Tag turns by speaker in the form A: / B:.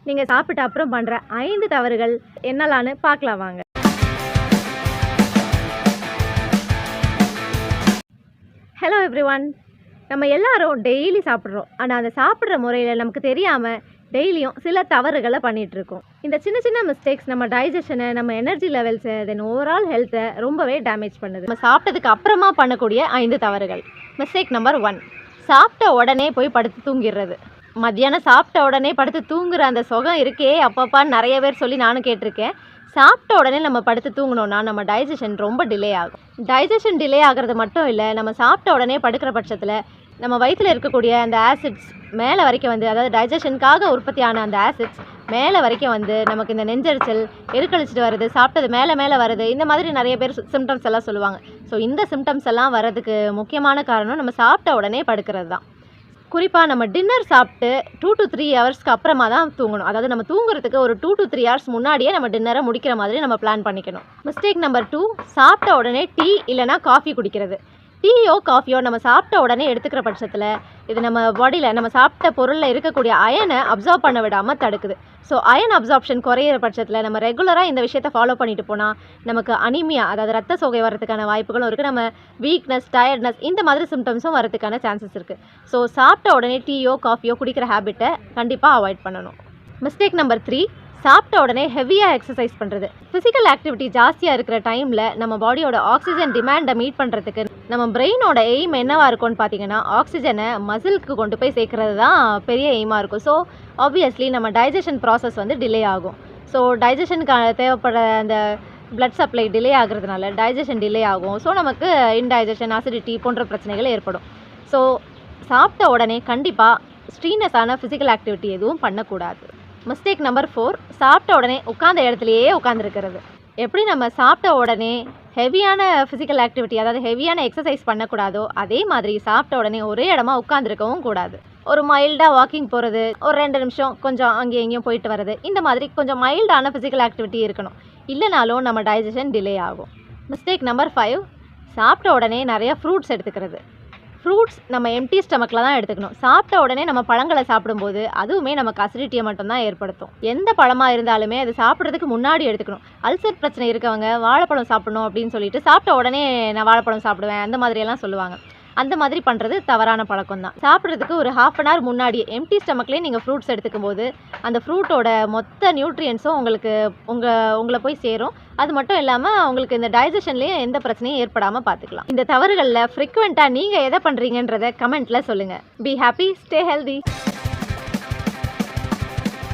A: நீங்கள் சாப்பிட்ட அப்புறம் பண்ணுற 5 தவறுகள் என்னலான்னு பார்க்கலாம் வாங்க. Hello everyone. நம்ம எல்லாரும் டெய்லி சாப்பிட்றோம். ஆனால் அந்த சாப்பிட்ற முறையில் நமக்கு தெரியாமல் டெய்லியும் சில தவறுகளை பண்ணிகிட்ருக்கோம். இந்த சின்ன சின்ன மிஸ்டேக்ஸ் நம்ம டைஜஷனை, நம்ம எனர்ஜி லெவல்ஸை, தென் ஓவரால் ஹெல்த்தை ரொம்பவே டேமேஜ் பண்ணுது. நம்ம சாப்பிட்டதுக்கு அப்புறமா பண்ணக்கூடிய 5 தவறுகள். மிஸ்டேக் நம்பர் 1, சாப்பிட்ட உடனே போய் படுத்து தூங்கிடுறது. மத்தியானம் சாப்பிட்ட உடனே படுத்து தூங்குற அந்த சுகம் இருக்கே அப்பப்பான்னு நிறைய பேர் சொல்லி நானும் கேட்டிருக்கேன். சாப்பிட்ட உடனே நம்ம படுத்து தூங்கினோன்னா நம்ம டைஜஷன் ரொம்ப டிலே ஆகும். டைஜஷன் டிலே ஆகிறது மட்டும் இல்லை, நம்ம சாப்பிட்ட உடனே படுக்கிற பட்சத்தில் நம்ம வயிற்றில் இருக்கக்கூடிய அந்த ஆசிட்ஸ் மேலே வரைக்கும் வந்து, அதாவது டைஜஷனுக்காக உற்பத்தியான அந்த ஆசிட்ஸ் மேலே வரைக்கும் வந்து நமக்கு இந்த நெஞ்சரிச்சல், எருக்களிச்சிட்டு வருது, சாப்பிட்டது மேலே வருது, இந்த மாதிரி நிறைய பேர் சிம்டம்ஸ் எல்லாம் சொல்லுவாங்க. ஸோ இந்த சிம்டம்ஸ் எல்லாம் வர்றதுக்கு முக்கியமான காரணம் நம்ம சாப்பிட்ட உடனே படுக்கிறது தான். குறிப்பாக நம்ம டின்னர் சாப்பிட்டு 2 to 3 ஹவர்ஸ்க்கு அப்புறமா தான் தூங்கணும். அதாவது நம்ம தூங்குறதுக்கு ஒரு 2 to 3 ஹவர்ஸ் முன்னாடியே நம்ம டின்னரை முடிக்கிற மாதிரி நம்ம பிளான் பண்ணிக்கணும். மிஸ்டேக் நம்பர் 2, சாப்பிட்ட உடனே டீ இல்லைனா காஃபி குடிக்கிறது. டீயோ காஃபியோ நம்ம சாப்பிட்ட உடனே எடுத்துக்கிற பட்சத்தில் இது நம்ம பாடியில் நம்ம சாப்பிட்ட பொருளில் இருக்கக்கூடிய அயனை அப்சார்ப் பண்ண விடாமல் தடுக்குது. ஸோ அயன் அப்சார்ப்ஷன் குறையிற பட்சத்தில் நம்ம ரெகுலராக இந்த விஷயத்தை ஃபாலோ பண்ணிட்டு போனால் நமக்கு அனிமியா, அதாவது ரத்த சோகை வரதுக்கான வாய்ப்புகளும் இருக்குது. நம்ம வீக்னஸ், டயர்ட்னஸ் இந்த மாதிரி சிம்டம்ஸும் வரதுக்கான சான்சஸ் இருக்குது. ஸோ சாப்பிட்ட உடனே டீயோ காஃபியோ குடிக்கிற ஹேபிட்டை கண்டிப்பாக அவாய்ட் பண்ணணும். மிஸ்டேக் நம்பர் 3, சாப்பிட்ட உடனே ஹெவியாக எக்ஸசைஸ் பண்ணுறது. ஃபிசிக்கல் ஆக்டிவிட்டி ஜாஸ்தியாக இருக்கிற டைமில் நம்ம பாடியோட ஆக்சிஜன் டிமாண்டை மீட் பண்ணுறதுக்கு நம்ம பிரெயினோட எய்ம் என்னவாக இருக்கும்னு பார்த்தீங்கன்னா, ஆக்சிஜனை மசிலுக்கு கொண்டு போய் சேர்க்கறது தான் பெரிய எய்மாக இருக்கும். ஸோ ஆப்வியஸ்லி நம்ம டைஜஷன் ப்ராசஸ் வந்து டிலே ஆகும். ஸோ டைஜஷனுக்கு தேவைப்படுற அந்த பிளட் சப்ளை டிலே ஆகிறதுனால டைஜஷன் டிலே ஆகும். ஸோ நமக்கு இன்டைஜஷன், அசிடிட்டி போன்ற பிரச்சனைகள் ஏற்படும். ஸோ சாப்பிட்ட உடனே கண்டிப்பாக ஸ்ட்ரீனஸான ஃபிசிக்கல் ஆக்டிவிட்டி எதுவும் பண்ணக்கூடாது. மிஸ்டேக் நம்பர் 4, சாப்பிட்ட உடனே உட்காந்த இடத்துலையே உட்காந்துருக்கிறது. எப்படி நம்ம சாப்பிட்ட உடனே ஹெவியான ஃபிசிக்கல் ஆக்டிவிட்டி, அதாவது ஹெவியான எக்ஸசைஸ் பண்ணக்கூடாதோ, அதே மாதிரி சாப்பிட்ட உடனே ஒரே இடமா உட்காந்துருக்கவும் கூடாது. ஒரு மைல்டாக வாக்கிங் போகிறது, ஒரு 2 நிமிஷம் கொஞ்சம் அங்கேயும் இங்கேயும் போயிட்டு வர்றது, இந்த மாதிரி கொஞ்சம் மைல்டான ஃபிசிக்கல் ஆக்டிவிட்டி இருக்கணும். இல்லைனாலும் நம்ம டைஜஷன் டிலே ஆகும். மிஸ்டேக் நம்பர் 5, சாப்பிட்ட உடனே நிறைய ஃப்ரூட்ஸ் எடுத்துக்கிறது. ஃப்ரூட்ஸ் நம்ம எம்டி ஸ்டமக்கில் தான் எடுத்துக்கணும். சாப்பிட்ட உடனே நம்ம பழங்களை சாப்பிடும்போது அதுவுமே நமக்கு அசிடிட்டியை மட்டும்தான் ஏற்படுத்தும். எந்த பழமாக இருந்தாலுமே அது சாப்பிட்றதுக்கு முன்னாடி எடுத்துக்கணும். அல்சர் பிரச்சனை இருக்கவங்க வாழைப்பழம் சாப்பிடணும் அப்படின்னு சொல்லிட்டு சாப்பிட்ட உடனே நான் வாழைப்பழம் சாப்பிடுவேன் அந்த மாதிரியெல்லாம் சொல்லுவாங்க. அந்த மாதிரி பண்ணுறது தவறான பழக்கம் தான். சாப்பிட்றதுக்கு ஒரு 1/2 அன் ஹவர் முன்னாடியே எம்டி ஸ்டமக்லேயே நீங்கள் ஃப்ரூட்ஸ் எடுத்துக்கும் போது அந்த ஃப்ரூட்டோட மொத்த நியூட்ரியன்ஸும் உங்களை போய் சேரும். அது மட்டும் இல்லாமல் உங்களுக்கு இந்த டைஜஷன்லேயே எந்த பிரச்சனையும் ஏற்படாமல் பார்த்துக்கலாம். இந்த தவறுகளில் ஃப்ரீக்வெண்ட்டாக நீங்கள் எதை பண்ணுறீங்கன்றதை கமெண்ட்டில் சொல்லுங்கள். Be happy, stay healthy.